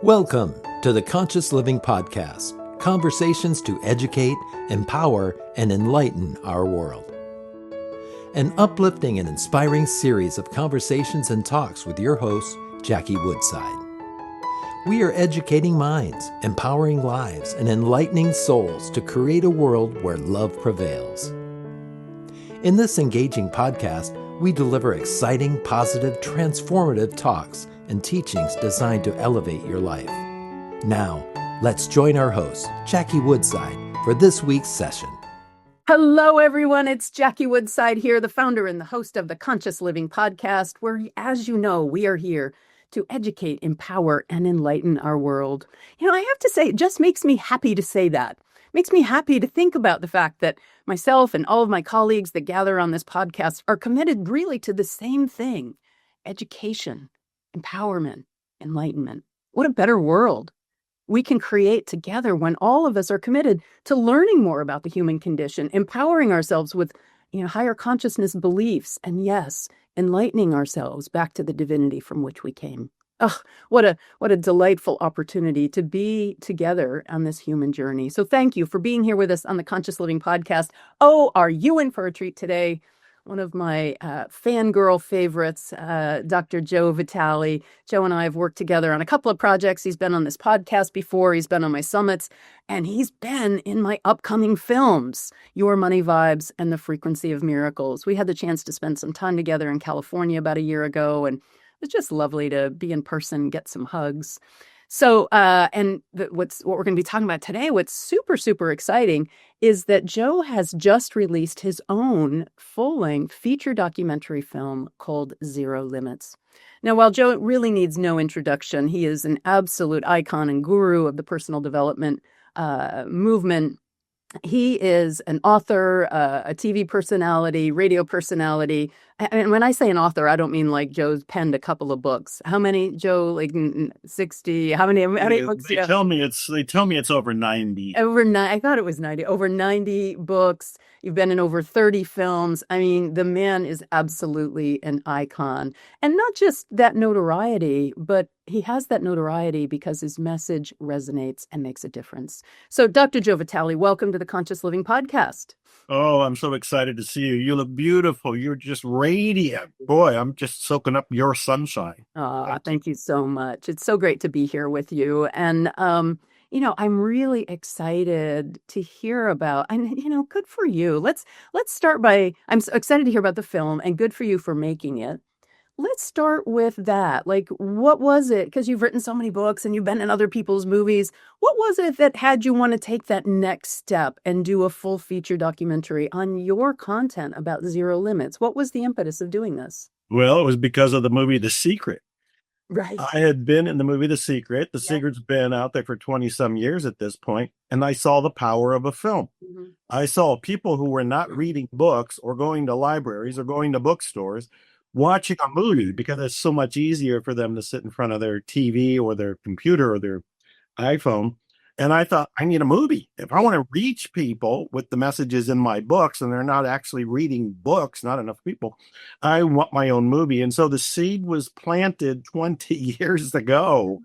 Welcome to the Conscious Living Podcast, conversations to educate, empower, and enlighten our world. An uplifting and inspiring series of conversations and talks with your host, Jackie Woodside. We are educating minds, empowering lives, and enlightening souls to create a world where love prevails. In this engaging podcast, we deliver exciting, positive, transformative talks and teachings designed to elevate your life. Now, let's join our host, Jackie Woodside, for this week's session. Hello, everyone. It's Jackie Woodside here, the founder and the host of the Conscious Living Podcast, where, as you know, we are here to educate, empower, and enlighten our world. You know, I have to say, it just makes me happy to say that. It makes me happy to think about the fact that myself and all of my colleagues that gather on this podcast are committed really to the same thing: education, empowerment, enlightenment. What a better world we can create together when all of us are committed to learning more about the human condition, empowering ourselves with, higher consciousness beliefs, and yes, enlightening ourselves back to the divinity from which we came. Oh, what a delightful opportunity to be together on this human journey. So thank you for being here with us on the Conscious Living Podcast. Oh, are you in for a treat today? One of my fangirl favorites, Dr. Joe Vitale. Joe and I have worked together on a couple of projects. He's been on this podcast before. He's been on my summits, and he's been in my upcoming films, Your Money Vibes and The Frequency of Miracles. We had the chance to spend some time together in California about a year ago, and it was just lovely to be in person, get some hugs. So, what we're going to be talking about today, what's super, super exciting is that Joe has just released his own full-length feature documentary film called Zero Limits. Now, while Joe really needs no introduction, he is an absolute icon and guru of the personal development movement. He is an author, a TV personality, radio personality. And when I say an author, I don't mean like Joe's penned a couple of books. How many, Joe? Like 60? How many books? They tell me it's over 90. I thought it was 90. Over 90 books. You've been in over 30 films. I mean, the man is absolutely an icon. And not just that notoriety, but he has that notoriety because his message resonates and makes a difference. So, Dr. Joe Vitale, welcome to the Conscious Living Podcast. Oh, I'm so excited to see you. You look beautiful. You're just radiant. Boy, I'm just soaking up your sunshine. Oh, thank you so much. It's so great to be here with you. And, I'm really excited to hear about, and, good for you. Let's start by, I'm so excited to hear about the film, and good for you for making it. Let's start with that. Like, what was it? Because you've written so many books and you've been in other people's movies. What was it that had you want to take that next step and do a full feature documentary on your content about Zero Limits? What was the impetus of doing this? Well, it was because of the movie The Secret. Right. I had been in the movie The Secret. The Secret's been out there for 20 some years at this point, and I saw the power of a film. Mm-hmm. I saw people who were not reading books or going to libraries or going to bookstores watching a movie because it's so much easier for them to sit in front of their TV or their computer or their iPhone. And I thought, I need a movie. If I want to reach people with the messages in my books and they're not actually reading books, not enough people, I want my own movie. And so the seed was planted 20 years ago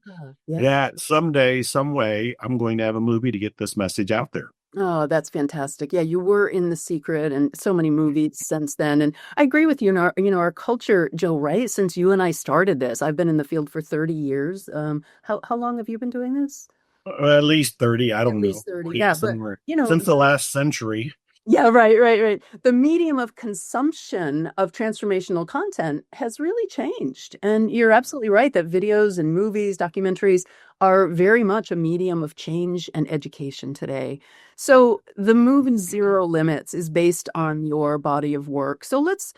that someday, some way, I'm going to have a movie to get this message out there. Oh, that's fantastic. Yeah, you were in The Secret and so many movies since then. And I agree with you in our culture, Joe, right? Since you and I started this, I've been in the field for 30 years. How long have you been doing this? At least 30. I don't know. At least 30. Yeah, but, since the last century. Yeah, right. The medium of consumption of transformational content has really changed. And you're absolutely right that videos and movies, documentaries are very much a medium of change and education today. So the movement Zero Limits is based on your body of work. So let's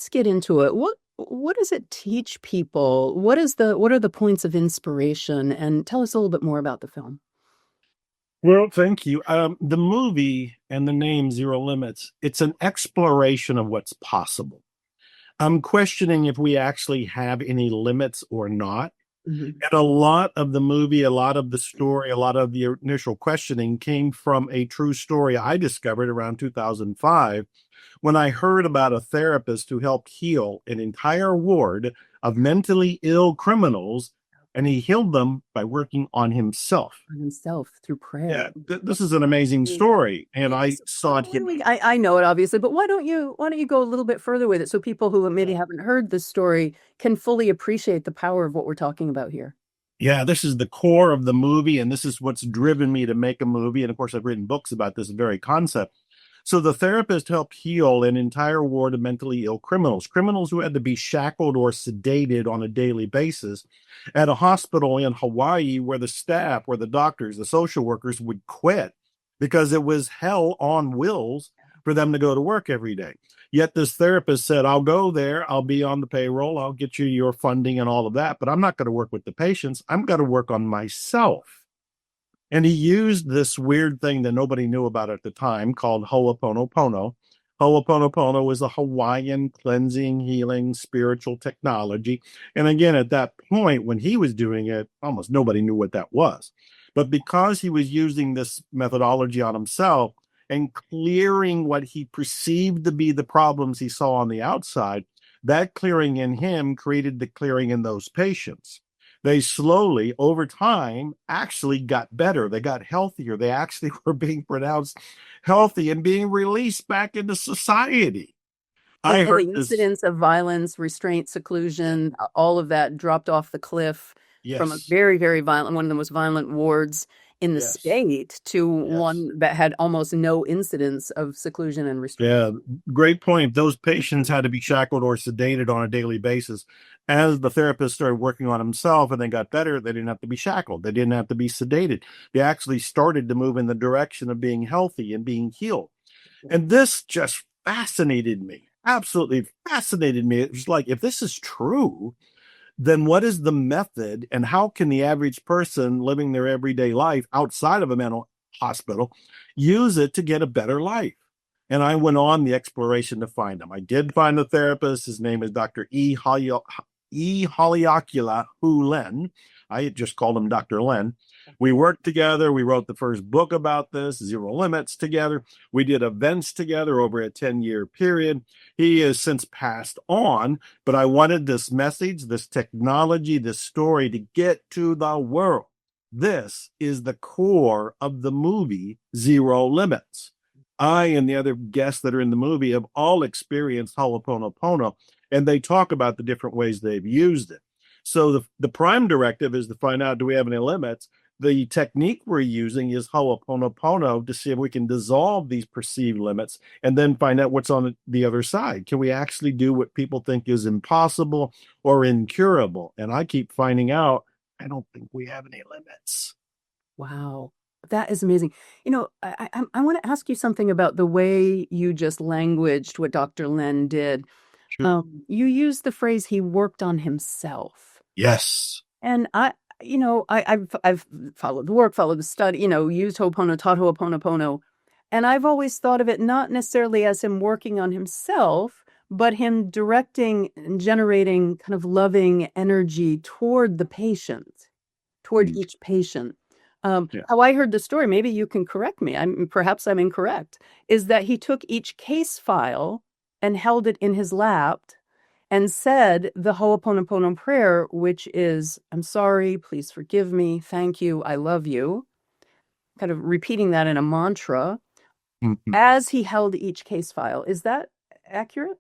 get into it. What does it teach people? What are the points of inspiration? And tell us a little bit more about the film. Well, thank you. The movie and the name Zero Limits, it's an exploration of what's possible. I'm questioning if we actually have any limits or not. Mm-hmm. And a lot of the movie, a lot of the story, a lot of the initial questioning came from a true story I discovered around 2005 when I heard about a therapist who helped heal an entire ward of mentally ill criminals And he healed them by working on himself. On himself through Yeah, prayer. this is an amazing story, and I saw it. I know it obviously, but why don't you go a little bit further with it so people who maybe haven't heard this story can fully appreciate the power of what we're talking about here? Yeah, this is the core of the movie, and this is what's driven me to make a movie. And of course, I've written books about this very concept. So the therapist helped heal an entire ward of mentally ill criminals who had to be shackled or sedated on a daily basis at a hospital in Hawaii where the staff, where the doctors, the social workers would quit because it was hell on wheels for them to go to work every day. Yet this therapist said, I'll go there, I'll be on the payroll, I'll get you your funding and all of that, but I'm not going to work with the patients. I'm going to work on myself. And he used this weird thing that nobody knew about at the time called Ho'oponopono. Ho'oponopono is a Hawaiian cleansing, healing, spiritual technology. And again, at that point, when he was doing it, almost nobody knew what that was. But because he was using this methodology on himself and clearing what he perceived to be the problems he saw on the outside, that clearing in him created the clearing in those patients. They slowly, over time, actually got better. They got healthier. They actually were being pronounced healthy and being released back into society. I And heard the this. incidents of violence, restraint, seclusion, all of that dropped off the cliff from a Yes. very, very violent, one of the most violent wards in the Yes. state to Yes. one that had almost no incidents of seclusion and restraint. Yeah, great point. Those patients had to be shackled or sedated on a daily basis. As the therapist started working on himself and they got better, they didn't have to be shackled. They didn't have to be sedated. They actually started to move in the direction of being healthy and being healed. And this just fascinated me, absolutely fascinated me. It was like, if this is true, then what is the method and how can the average person living their everyday life outside of a mental hospital use it to get a better life? And I went on the exploration to find him. I did find the therapist. His name is Dr. Haleakula Hu Len. I just called him Dr. Len. We worked together. We wrote the first book about this, Zero Limits, together. We did events together over a 10-year period. He has since passed on, but I wanted this message, this technology, this story to get to the world. This is the core of the movie Zero Limits. I and the other guests that are in the movie have all experienced Ho'oponopono, and they talk about the different ways they've used it. So the prime directive is to find out, do we have any limits? The technique we're using is Ho'oponopono to see if we can dissolve these perceived limits and then find out what's on the other side. Can we actually do what people think is impossible or incurable? And I keep finding out, I don't think we have any limits. Wow. That is amazing. I want to ask you something about the way you just languaged what Dr. Len did. Sure. You used the phrase he worked on himself. Yes. And I've followed the work, followed the study, used Ho'oponopono, taught Ho'oponopono. And I've always thought of it not necessarily as him working on himself, but him directing and generating kind of loving energy toward the patient, toward each patient. How I heard the story, maybe you can correct me, perhaps I'm incorrect, is that he took each case file and held it in his lap and said the Ho'oponopono prayer, which is, I'm sorry, please forgive me, thank you, I love you, kind of repeating that in a mantra as he held each case file. Is that accurate?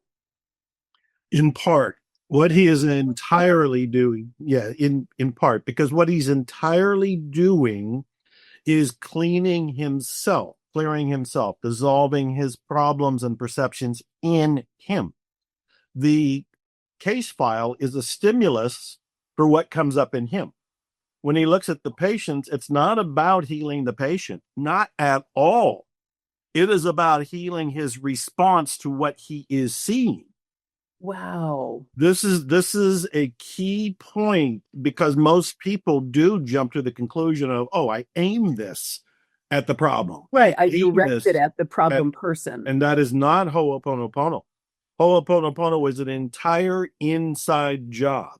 In part. What he is entirely doing, in part, because what he's entirely doing is cleaning himself, clearing himself, dissolving his problems and perceptions in him. The case file is a stimulus for what comes up in him. When he looks at the patients, it's not about healing the patient, not at all. It is about healing his response to what he is seeing. Wow. This is a key point because most people do jump to the conclusion of, oh, I aim this at the problem. Right. I direct it at the problem person. And that is not Ho'oponopono. Ho'oponopono is an entire inside job.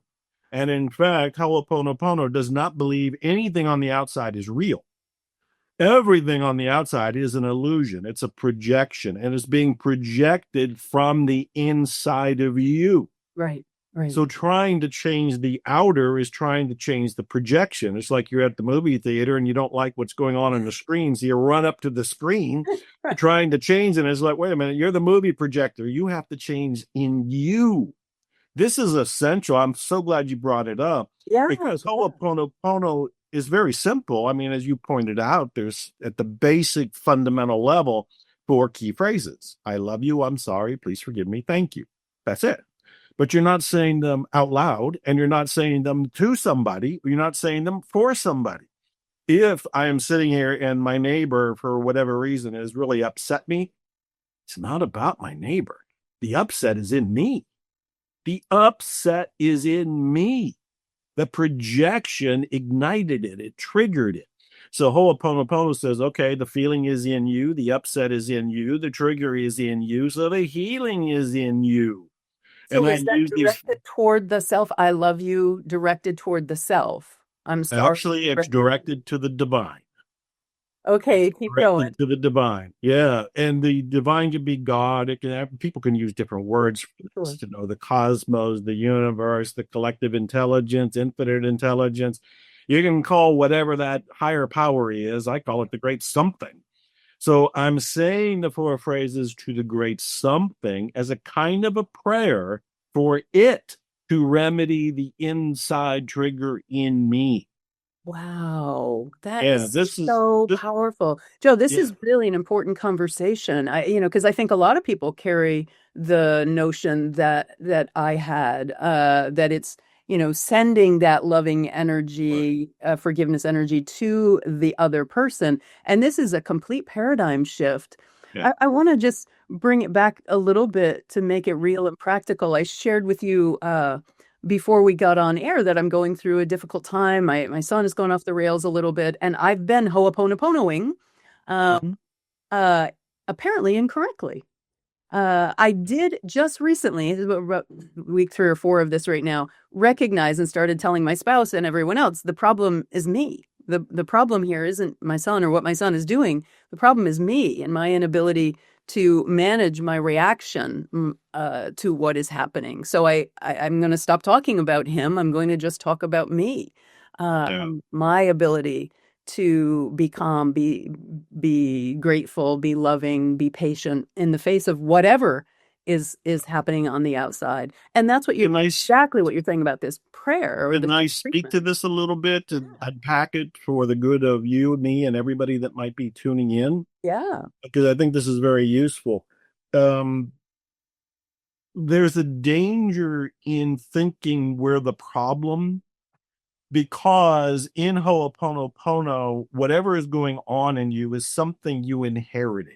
And in fact, Ho'oponopono does not believe anything on the outside is real. Everything on the outside is an illusion. It's a projection, and it's being projected from the inside of you. Right. Right. So trying to change the outer is trying to change the projection. It's like you're at the movie theater and you don't like what's going on the screen. So you run up to the screen Right. trying to change. And it's like, wait a minute, you're the movie projector. You have to change in you. This is essential. I'm so glad you brought it up Yeah. because Ho'oponopono is very simple. I mean, as you pointed out, there's at the basic fundamental level 4 key phrases. I love you. I'm sorry. Please forgive me. Thank you. That's it. But you're not saying them out loud and you're not saying them to somebody. You're not saying them for somebody. If I am sitting here and my neighbor, for whatever reason, has really upset me, it's not about my neighbor. The upset is in me. The upset is in me. The projection ignited it. It triggered it. So Ho'oponopono says, okay, the feeling is in you. The upset is in you. The trigger is in you. So the healing is in you. So And I is that use these. directed toward the self? I love you, directed toward the self. I'm sorry. Actually, it's directed to the divine. Okay, keep going. Directed to the divine. Yeah. And the divine can be God. It can have, people can use different words for this, Sure. you know, the cosmos, the universe, the collective intelligence, infinite intelligence. You can call whatever that higher power is. I call it the great something. So I'm saying the 4 phrases to the great something as a kind of a prayer for it to remedy the inside trigger in me. Wow, that Yeah, is so this, powerful. Joe, this yeah, is really an important conversation. Because I think a lot of people carry the notion that I had, that it's, sending that loving right, energy, forgiveness energy to the other person. And this is a complete paradigm shift. yeah, I want to just bring it back a little bit to make it real and practical. I shared with you, before we got on air that I'm going through a difficult time. My son has gone off the rails a little bit, and I've been ho'oponoponoing, uh, mhm, uh, apparently incorrectly. I did just recently, this is about week 3 or 4 of this right now, recognize and started telling my spouse and everyone else the problem is me. The problem here isn't my son or what my son is doing. The problem is me and my inability to manage my reaction to what is happening. So I'm going to stop talking about him. I'm going to just talk about me, yeah. and my ability to be calm, be grateful, be loving, be patient in the face of whatever is happening on the outside. And that's what you're Can I, exactly what you're saying about this prayer or can this I speak treatment. to this a little bit Yeah. to unpack it for the good of you, me, and everybody that might be tuning in? Yeah. Because I think this is very useful. Um, there's a danger in thinking we're the problem because in Ho'oponopono, whatever is going on in you is something you inherited.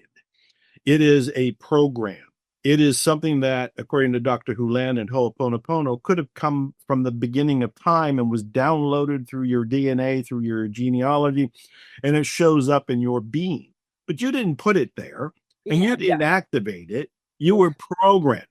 It is a program. It is something that, according to Dr. Hulan and Ho'oponopono, could have come from the beginning of time and was downloaded through your DNA, through your genealogy, and it shows up in your being. But you didn't put it there, and Yeah. you Yeah. didn't activate it. You were programmed.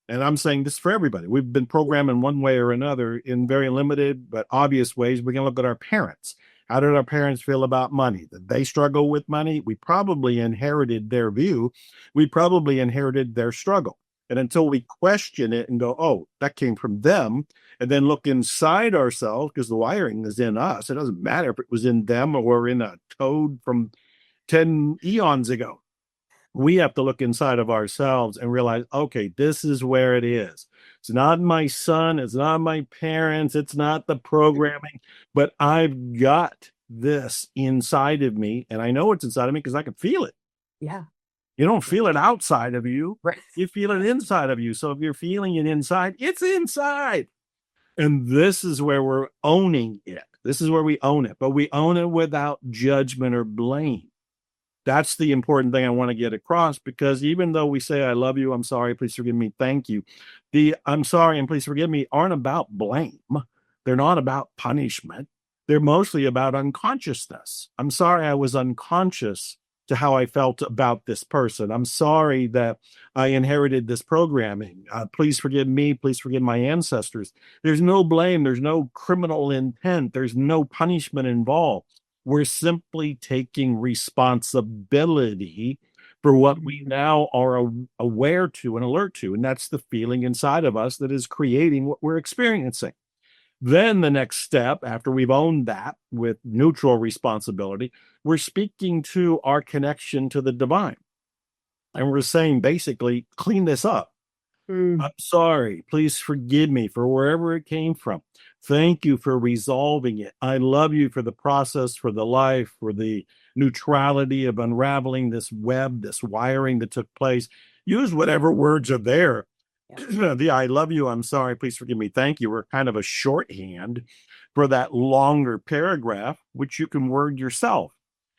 And I'm saying this for everybody. We've been programmed in one way or another in very limited but obvious ways. We can look at our parents. How did our parents feel about money? Did they struggle with money? We probably inherited their view. We probably inherited their struggle. And until we question it and go, oh, that came from them, and then look inside ourselves, because the wiring is in us. It doesn't matter if it was in them or in a toad from 10 eons ago. We have to look inside of ourselves and realize, okay, this is where it is. It's not my son, it's not my parents, it's not the programming, but I've got this inside of me. And I know it's inside of me because I can feel it. Yeah. You don't feel it outside of you, Right. you feel it inside of you. So if you're feeling it inside, it's inside. And this is where we're owning it. This is where we own it, but we own it without judgment or blame. That's the important thing I want to get across, because even though we say, I love you, I'm sorry, please forgive me, thank you, the I'm sorry and please forgive me aren't about blame. They're not about punishment. They're mostly about unconsciousness. I'm sorry I was unconscious to how I felt about this person. I'm sorry that I inherited this programming. Please forgive me. Please forgive my ancestors. There's no blame. There's no criminal intent. There's no punishment involved. We're simply taking responsibility for what we now are aware to and alert to. And that's the feeling inside of us that is creating what we're experiencing. Then the next step, after we've owned that with neutral responsibility, we're speaking to our connection to the divine. And we're saying basically, clean this up. I'm sorry. Please forgive me for wherever it came from. Thank you for resolving it. I love you for the process, for the life, for the neutrality of unraveling this web, this wiring that took place. Use whatever words are there. Yeah. The I love you, I'm sorry, please forgive me, thank you, are kind of a shorthand for that longer paragraph, which you can word yourself.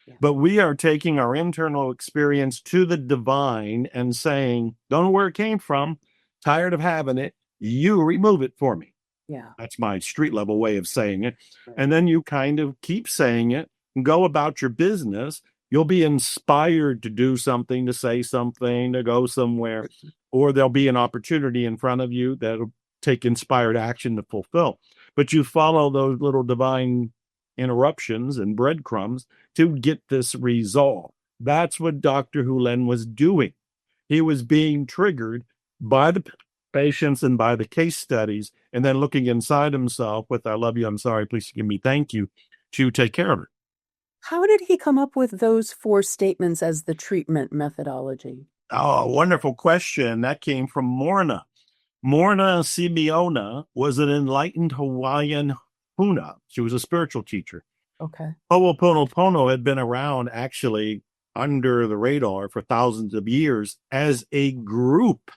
Yeah. But we are taking our internal experience to the divine and saying, don't know where it came from. Tired of having it, you remove it for me. Yeah. That's my street level way of saying it. Right. And then you kind of keep saying it and go about your business. You'll be inspired to do something, to say something, to go somewhere, or there'll be an opportunity in front of you that'll take inspired action to fulfill. But you follow those little divine interruptions and breadcrumbs to get this resolve. That's what Dr. Hulen was doing. He was being triggered by the patients and by the case studies, and then looking inside himself with I love you, I'm sorry, please forgive me, thank you, to take care of it. How did he come up with those 4 statements as the treatment methodology? Oh, wonderful question. That came from Morna. Morna Simeona was an enlightened Hawaiian huna. She was a spiritual teacher. Okay. Ho'oponopono had been around actually under the radar for thousands of years as a group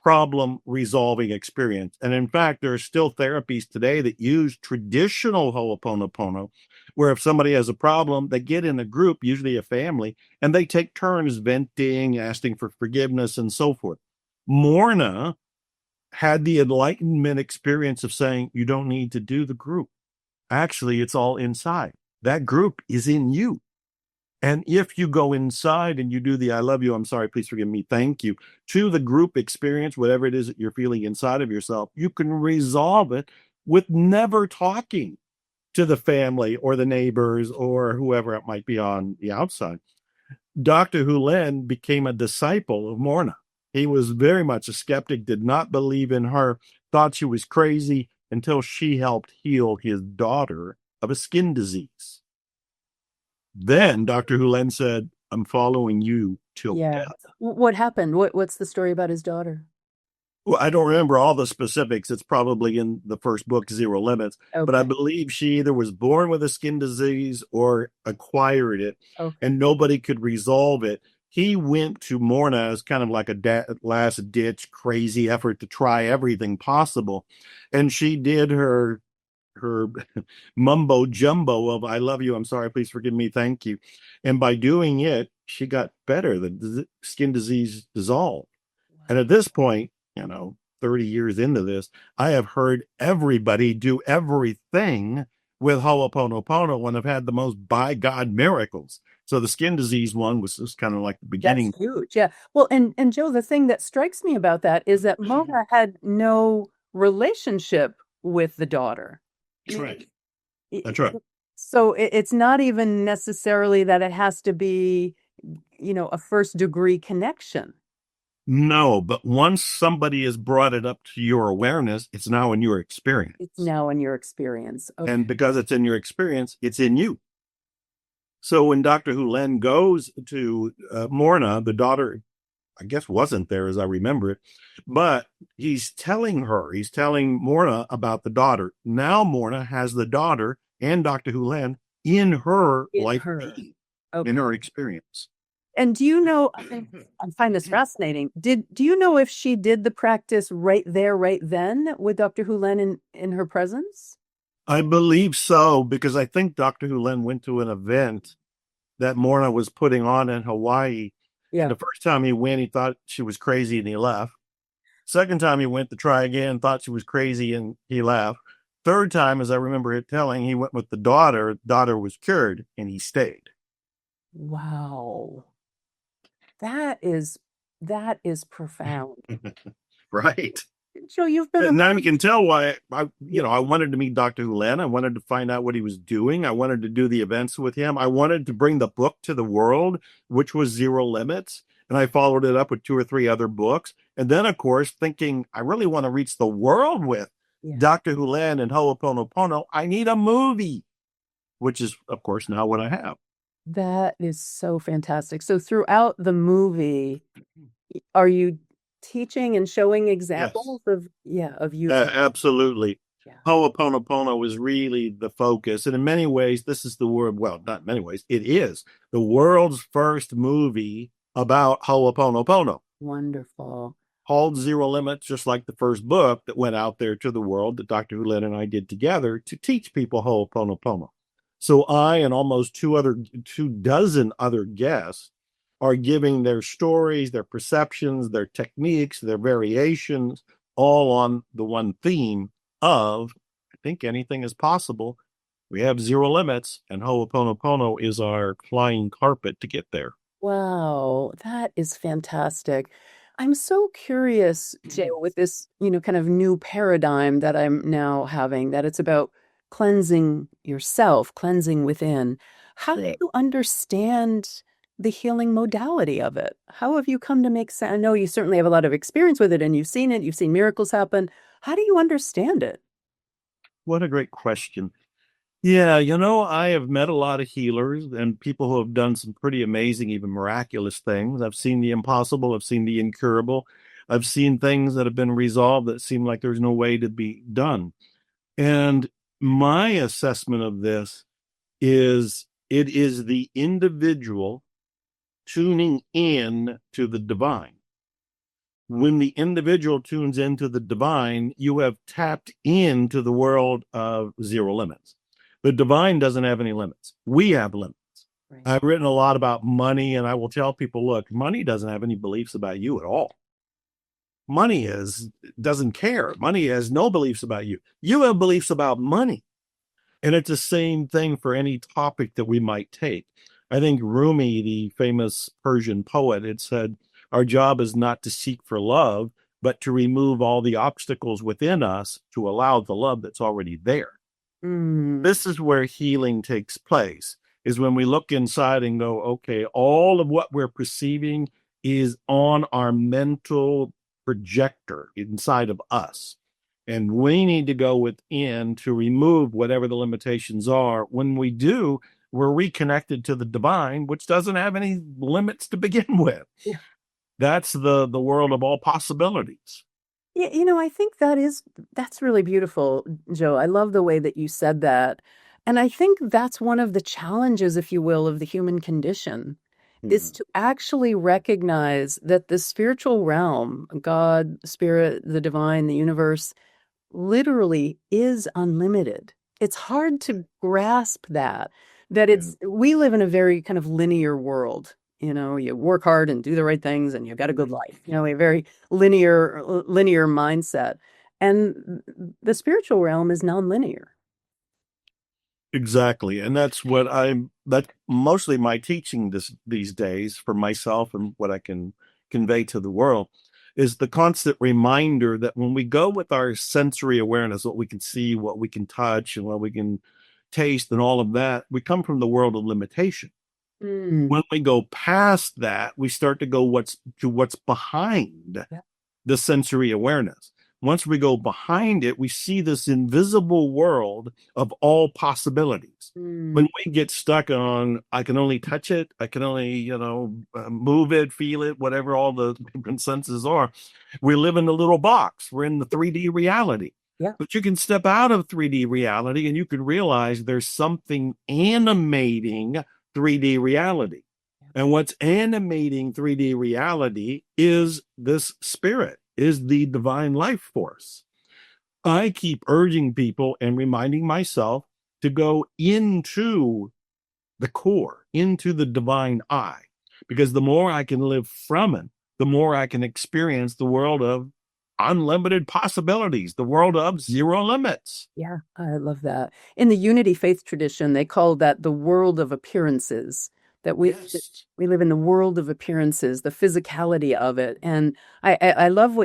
problem resolving experience. And in fact, there are still therapies today that use traditional Ho'oponopono, where if somebody has a problem, they get in a group, usually a family, and they take turns venting, asking for forgiveness, and so forth. Morna had the enlightenment experience of saying, you don't need to do the group. Actually, it's all inside. That group is in you. And if you go inside and you do the I love you, I'm sorry, please forgive me, thank you, to the group experience, whatever it is that you're feeling inside of yourself, you can resolve it with never talking to the family or the neighbors or whoever it might be on the outside. Dr. Hulen became a disciple of Morna. He was very much a skeptic, did not believe in her, thought she was crazy until she helped heal his daughter of a skin disease. Then Dr. Hulen said, I'm following you till death. What happened? What's the story about his daughter? Well, I don't remember all the specifics. It's probably in the first book, Zero Limits. Okay. But I believe she either was born with a skin disease or acquired it, and nobody could resolve it. He went to Morna as kind of like a last-ditch crazy effort to try everything possible. And she did her mumbo jumbo of I love you, I'm sorry, please forgive me, thank you. And by doing it, she got better. The skin disease dissolved. And at this point, 30 years into this, I have heard everybody do everything with Ho'oponopono and have had the most by God miracles. So the skin disease one was just kind of like the beginning. That's huge. Yeah. Well, and Joe, the thing that strikes me about that is that Mona had no relationship with the daughter. That's right. That's right. So it's not even necessarily that it has to be, a first degree connection. No, but once somebody has brought it up to your awareness, it's now in your experience. It's now in your experience. Okay. And because it's in your experience, it's in you. So when Dr. Hulen goes to Morna, the daughter, I guess wasn't there as I remember it, but he's telling Morna about the daughter. Now Morna has the daughter and Dr. Hulen in her life, in her experience. And do you know, I find this fascinating. Do you know if she did the practice right there, right then with Dr. Hulen in her presence? I believe so, because I think Dr. Hulen went to an event that Morna was putting on in Hawaii. Yeah. And the first time he went, he thought she was crazy and he left. Second time he went to try again, thought she was crazy and he left. Third time, as I remember it telling, he went with the daughter. Daughter was cured and he stayed. Wow. That is profound. Right. Joe, you've been And now around. you can tell why I wanted to meet Dr. Hulen. I wanted to find out what he was doing. I wanted to do the events with him. I wanted to bring the book to the world, which was Zero Limits. And I followed it up with 2 or 3 other books. And then, of course, thinking I really want to reach the world with Yeah. Dr. Hulen and Ho'oponopono. I need a movie, which is, of course, now what I have. That is so fantastic. So throughout the movie, are you teaching and showing Yes. examples of you? Absolutely. Yeah. Ho'oponopono is really the focus. And in many ways, this is the world, well, not in many ways, it is the world's first movie about Ho'oponopono. Wonderful. Called Zero Limits, just like the first book that went out there to the world that Dr. Hulen and I did together to teach people Ho'oponopono. So I and almost 2 dozen other guests are giving their stories, their perceptions, their techniques, their variations, all on the one theme of, I think anything is possible. We have zero limits, and Ho'oponopono is our flying carpet to get there. Wow, that is fantastic. I'm so curious, Jay, with this, kind of new paradigm that I'm now having, that it's about cleansing yourself, cleansing within. How do you understand the healing modality of it? How have you come to make sense? I know you certainly have a lot of experience with it and you've seen it, you've seen miracles happen. How do you understand it? What a great question. Yeah, I have met a lot of healers and people who have done some pretty amazing, even miraculous things. I've seen the impossible, I've seen the incurable, I've seen things that have been resolved that seem like there's no way to be done. And my assessment of this is it is the individual tuning in to the divine. When the individual tunes into the divine, you have tapped into the world of zero limits. The divine doesn't have any limits. We have limits. Right. I've written a lot about money, and I will tell people, look, money doesn't have any beliefs about you at all. Money doesn't care. Money has no beliefs about you. You have beliefs about money. And it's the same thing for any topic that we might take. I think Rumi, the famous Persian poet, had said, our job is not to seek for love, but to remove all the obstacles within us to allow the love that's already there. This is where healing takes place, is when we look inside and go, okay, all of what we're perceiving is on our mental projector inside of us. And we need to go within to remove whatever the limitations are. When we do, we're reconnected to the divine, which doesn't have any limits to begin with. Yeah. That's the world of all possibilities. Yeah, I think that's really beautiful, Joe. I love the way that you said that. And I think that's one of the challenges, if you will, of the human condition is to actually recognize that the spiritual realm, God, spirit, the divine, the universe, literally is unlimited. It's hard to grasp that we live in a very kind of linear world. You work hard and do the right things and you've got a good life. A very linear mindset. And the spiritual realm is nonlinear. Exactly. And that's that's mostly my teaching these days for myself and what I can convey to the world is the constant reminder that when we go with our sensory awareness, what we can see, what we can touch, and what we can taste and all of that, we come from the world of limitation. When we go past that, we start to go what's behind the sensory awareness. Once we go behind it, we see this invisible world of all possibilities. When we get stuck on, I can only touch it, I can only, move it, feel it, whatever all the different senses are, we live in a little box. We're in the 3D reality. Yeah. But you can step out of 3D reality and you can realize there's something animating 3D reality. And what's animating 3D reality is this spirit, is the divine life force. I keep urging people and reminding myself to go into the core, into the divine I, because the more I can live from it, the more I can experience the world of unlimited possibilities, the world of zero limits. Yeah, I love that. In the Unity faith tradition, they call that the world of appearances, that we live in the world of appearances, the physicality of it. And I love how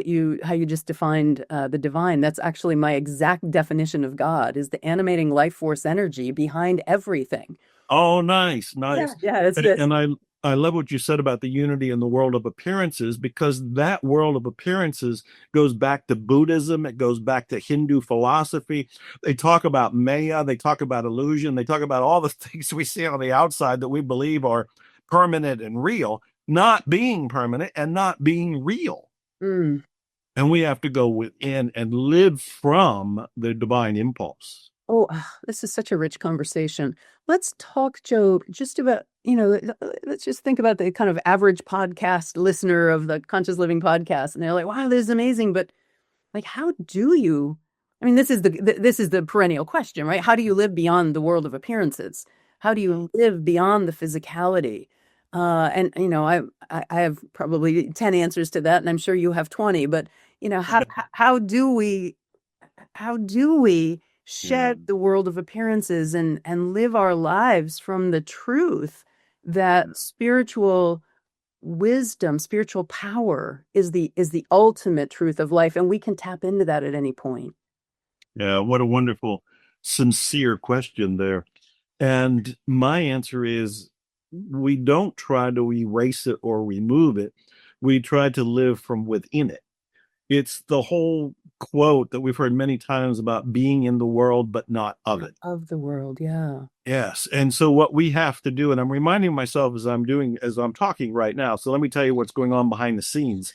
you just defined the divine. That's actually my exact definition of God, is the animating life force energy behind everything. Oh, nice, Yeah, nice. yeah, it's And, this. and I love what you said about the unity in the world of appearances, because that world of appearances goes back to Buddhism. It goes back to Hindu philosophy. They talk about Maya. They talk about illusion. They talk about all the things we see on the outside that we believe are permanent and real, not being permanent and not being real. Mm. And we have to go within and live from the divine impulse. Oh, this is such a rich conversation. Let's talk, Joe, just about, let's just think about the kind of average podcast listener of the Conscious Living podcast. And they're like, wow, this is amazing. But like, how do you, I mean, this is the perennial question, right? How do you live beyond the world of appearances? How do you live beyond the physicality? And I have probably 10 answers to that, and I'm sure you have 20, but how do we shed the world of appearances and live our lives from the truth that spiritual wisdom, spiritual power is the ultimate truth of life, and we can tap into that at any point. Yeah, what a wonderful, sincere question there. And my answer is, we don't try to erase it or remove it. We try to live from within it. It's the whole quote that we've heard many times about being in the world, but not of it. Of the world, yeah. Yes. And so what we have to do, and I'm reminding myself as I'm talking right now. So let me tell you what's going on behind the scenes.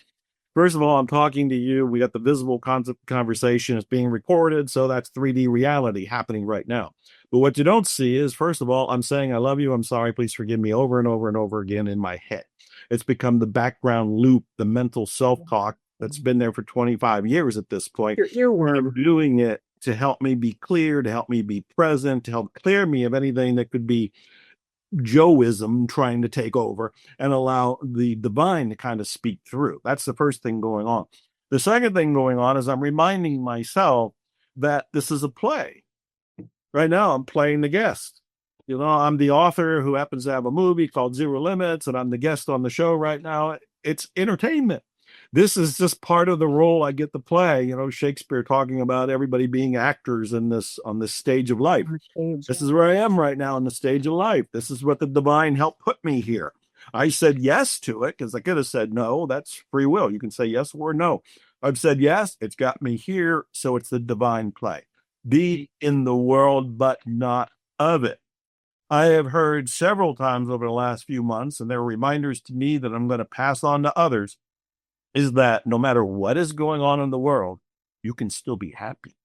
First of all, I'm talking to you. We got the visible conversation. It's being recorded. So that's 3D reality happening right now. But what you don't see is, first of all, I'm saying, I love you. I'm sorry. Please forgive me, over and over and over again in my head. It's become the background loop, the mental self-talk that's been there for 25 years at this point. Your earworm. I'm doing it to help me be clear, to help me be present, to help clear me of anything that could be Joeism trying to take over, and allow the divine to kind of speak through. That's the first thing going on. The second thing going on is I'm reminding myself that this is a play. Right now, I'm playing the guest. I'm the author who happens to have a movie called Zero Limits, and I'm the guest on the show right now. It's entertainment. This is just part of the role I get to play. Shakespeare talking about everybody being actors on this stage of life. This is where I am right now on the stage of life. This is what the divine helped put me here. I said yes to it because I could have said no. That's free will. You can say yes or no. I've said yes. It's got me here. So it's the divine play. Be in the world, but not of it. I have heard several times over the last few months, and they're reminders to me that I'm going to pass on to others, is that no matter what is going on in the world, you can still be happy.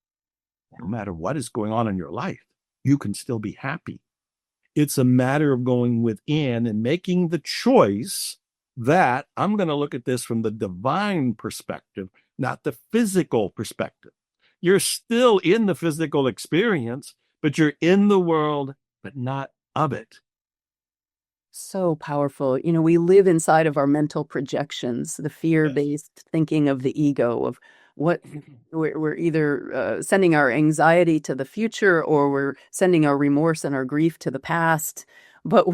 No matter what is going on in your life, you can still be happy. It's a matter of going within and making the choice that I'm going to look at this from the divine perspective, not the physical perspective. You're still in the physical experience, but you're in the world, but not of it. So powerful. We live inside of our mental projections, the fear-based thinking of the ego, of what we're either sending our anxiety to the future, or we're sending our remorse and our grief to the past. But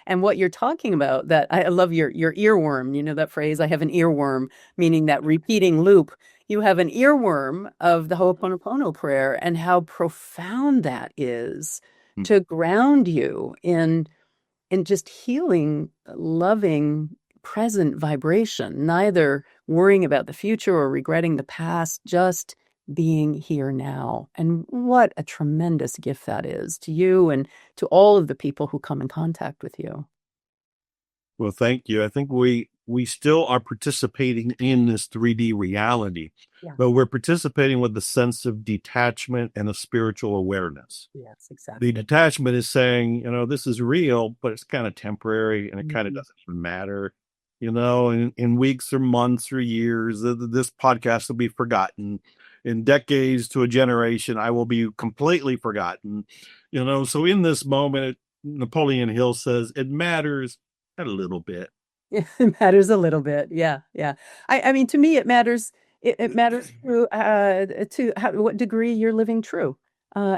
and what you're talking about, that I love your earworm, that phrase, I have an earworm, meaning that repeating loop. You have an earworm of the Ho'oponopono prayer, and how profound that is to ground you in just healing, loving, present vibration, neither worrying about the future or regretting the past, just being here now. And what a tremendous gift that is to you and to all of the people who come in contact with you. Well, thank you. I think we still are participating in this 3D reality, but we're participating with a sense of detachment and a spiritual awareness. Yes, exactly. The detachment is saying, this is real, but it's kind of temporary, and it kind of doesn't matter. In weeks or months or years, this podcast will be forgotten. In decades to a generation, I will be completely forgotten. So in this moment, Napoleon Hill says, it matters a little bit. It matters a little bit. Yeah. Yeah. I mean, to me, it matters. It matters to what degree you're living true.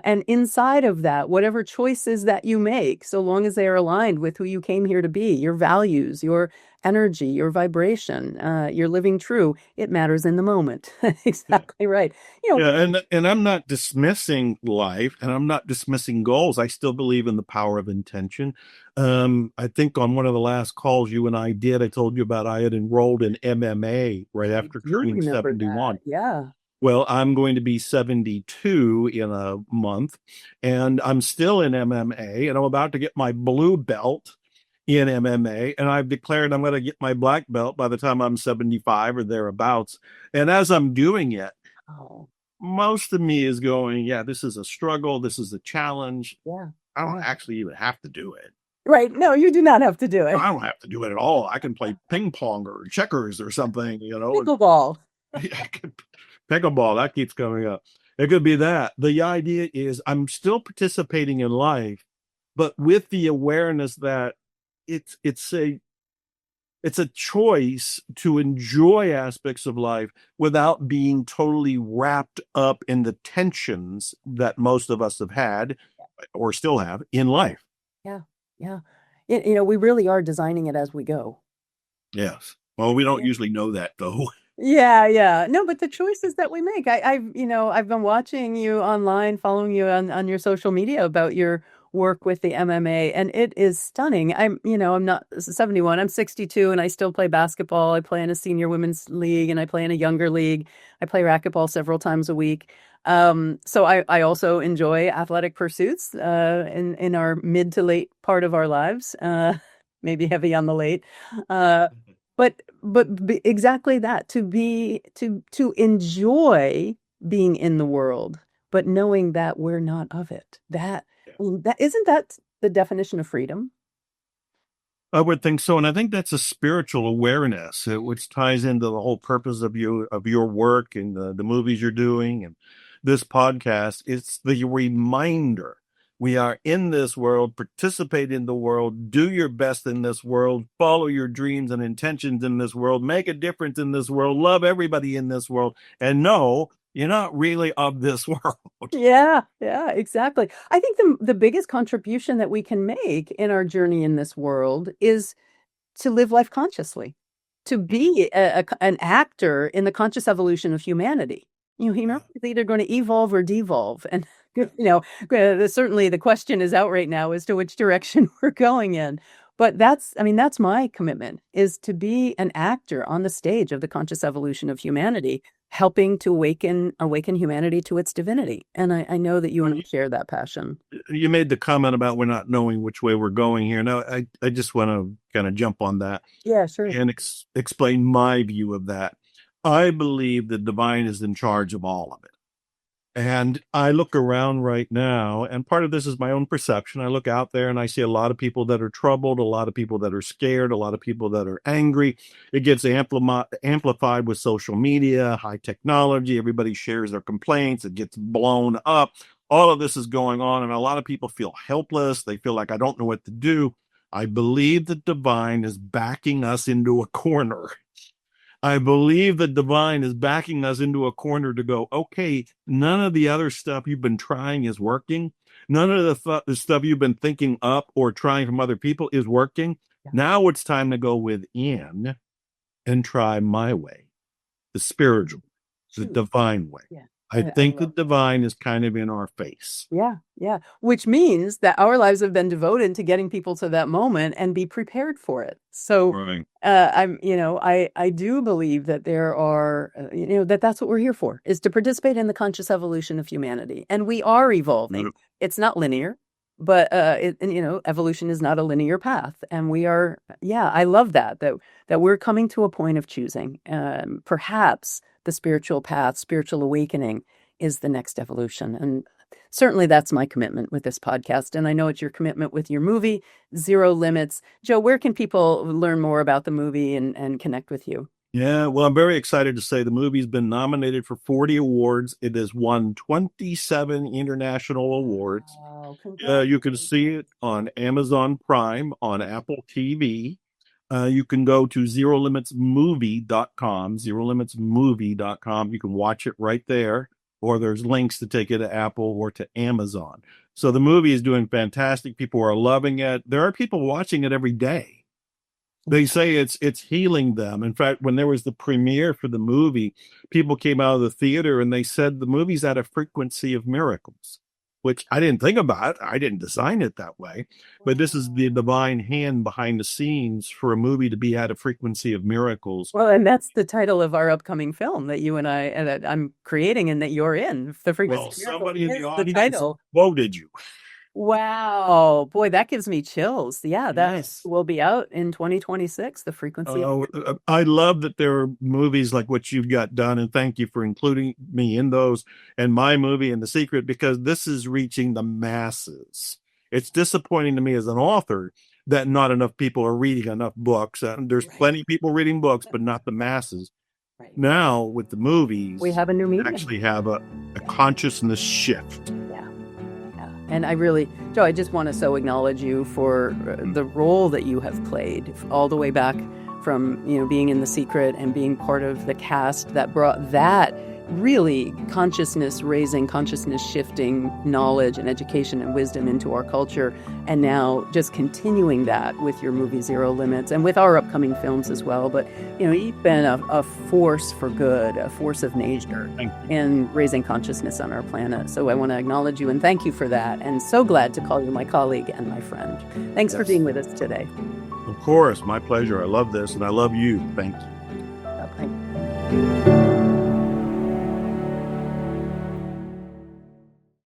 And inside of that, whatever choices that you make, so long as they are aligned with who you came here to be, your values, your energy, your vibration, you're living true, it matters in the moment. Exactly right. Yeah, and I'm not dismissing life, and I'm not dismissing goals. I still believe in the power of intention. I think on one of the last calls you and I did, I told you about I had enrolled in MMA right I after do turning remember that. 71. Yeah. Well, I'm going to be 72 in a month, and I'm still in MMA, and I'm about to get my blue belt in MMA, and I've declared I'm going to get my black belt by the time I'm 75 or thereabouts. And as I'm doing it, Oh, most of me is going, yeah, this is a struggle. This is a challenge. yeah. I don't Yeah. actually even have to do it. Right. No, you do not have to do it. I don't have to do it at all. I can play ping pong or checkers or something, Pickleball. Pickleball, that keeps coming up. It could be that. The idea is I'm still participating in life, but with the awareness that it's it's a it's a choice to enjoy aspects of life without being totally wrapped up in the tensions that most of us have had or still have in life. Yeah. Yeah. We really are designing it as we go. Yes. Well, we don't usually know that though. Yeah, yeah. No, but the choices that we make. I've been watching you online, following you on your social media about your work with the MMA, and it is stunning. I'm not 71, I'm 62, and I still play basketball. I play in a senior women's league, and I play in a younger league. I play racquetball several times a week. So I also enjoy athletic pursuits in our mid to late part of our lives. Maybe heavy on the late. But exactly that, to enjoy being in the world, but knowing that we're not of it. That isn't that the definition of freedom? I would think so, and I think that's a spiritual awareness, which ties into the whole purpose of your work and the movies you're doing and this podcast. It's the reminder we are in this world, participate in the world, do your best in this world, follow your dreams and intentions in this world, make a difference in this world, love everybody in this world, and no, you're not really of this world. Yeah, yeah, exactly. I think the biggest contribution that we can make in our journey in this world is to live life consciously, to be an actor in the conscious evolution of humanity. Humanity is either going to evolve or devolve. And, certainly the question is out right now as to which direction we're going in. But that's my commitment, is to be an actor on the stage of the conscious evolution of humanity, helping to awaken humanity to its divinity. And I know that you and I share that passion. You made the comment about we're not knowing which way we're going here. Now, I just want to kind of jump on that Yeah, sure. and explain my view of that. I believe the divine is in charge of all of it. And I look around right now, and part of this is my own perception. I look out there and I see a lot of people that are troubled, a lot of people that are scared, a lot of people that are angry. It gets amplified with social media, high technology. Everybody shares their complaints. It gets blown up. All of this is going on, and a lot of people feel helpless. They feel like, I don't know what to do. I believe the divine is backing us into a corner. I believe the divine is backing us into a corner to go, okay, none of the other stuff you've been trying is working. None of the stuff you've been thinking up or trying from other people is working. Yeah. Now it's time to go within and try my way, the spiritual, the divine way. Yeah. I I think the love divine is kind of in our face. Yeah, yeah. Which means that our lives have been devoted to getting people to that moment and be prepared for it. So, Right. I do believe that there are, that's what we're here for, is to participate in the conscious evolution of humanity. And we are evolving. Yep. It's not linear, but evolution is not a linear path. And we are, yeah, I love that we're coming to a point of choosing. Perhaps the spiritual path, spiritual awakening is the next evolution. And certainly that's my commitment with this podcast. And I know it's your commitment with your movie, Zero Limits. Joe, where can people learn more about the movie and connect with you? Yeah, well, I'm very excited to say the movie's been nominated for 40 awards. It has won 27 international awards. Wow, You can see it on Amazon Prime, on Apple TV. You can go to zerolimitsmovie.com, zerolimitsmovie.com. You can watch it right there. or there's links to take you to Apple or to Amazon. So the movie is doing fantastic. People are loving it. There are people watching it every day. They say it's healing them. In fact, when there was the premiere for the movie, people came out of the theater and they said the movie's at a frequency of miracles, which I didn't think about. I didn't design it that way. But this is the divine hand behind the scenes for a movie to be at a frequency of miracles. Well, and that's the title of our upcoming film that you and that I'm creating and that you're in. The frequency. Well, somebody in the audience title. quoted you. Wow. Boy, that gives me chills. Yeah, that Yes. will be out in 2026, the frequency. I love that there are movies like what you've got done, and thank you for including me in those, and my movie and The Secret, because this is reaching the masses. It's disappointing to me as an author that not enough people are reading enough books. There's plenty of people reading books, but not the masses. Right. Now, with the movies, we have a new medium. Actually have a consciousness shift. And I really, Joe, I just want to so acknowledge you for the role that you have played all the way back from, being in The Secret and being part of the cast that brought that really consciousness raising, consciousness shifting knowledge and education and wisdom into our culture. And now just continuing that with your movie Zero Limits and with our upcoming films as well. But, you've been a force for good, a force of nature in raising consciousness on our planet. So I want to acknowledge you and thank you for that. And so glad to call you my colleague and my friend. Thanks for being with us today. Of course, my pleasure. I love this and I love you. Thank you. Thank you.